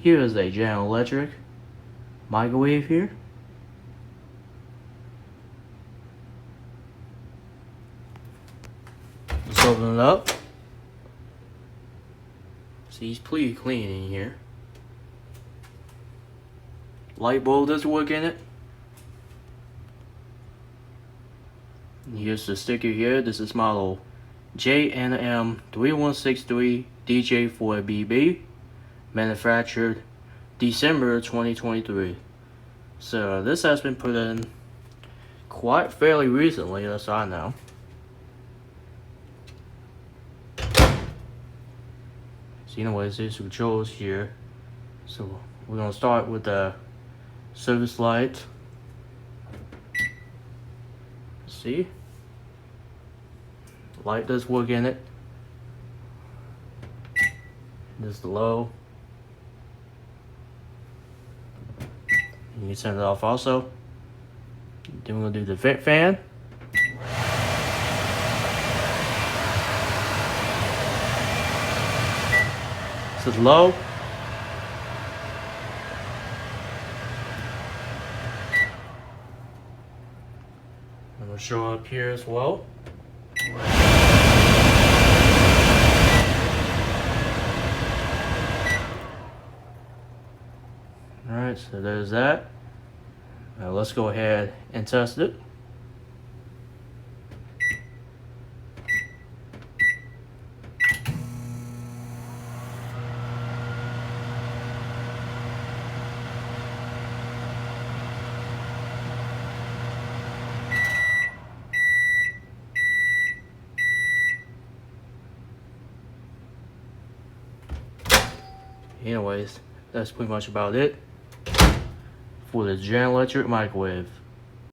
Here is a General Electric microwave here. Let's open it up. See, it's pretty clean in here. Light bulb does work in it. And here's the sticker here. This is model JNM3163DJ4BB, manufactured December 2023. So this has been put in quite fairly recently, as I know. So anyways, there's controls here. So we're gonna start with the service light. See, the light does work in it. This is the low. You can turn it off also. Then we're gonna do the vent fan. This is low. And we'll show up here as well. Alright, so there's that. Now let's go ahead and test it. Anyways, that's pretty much about it for the General Electric microwave.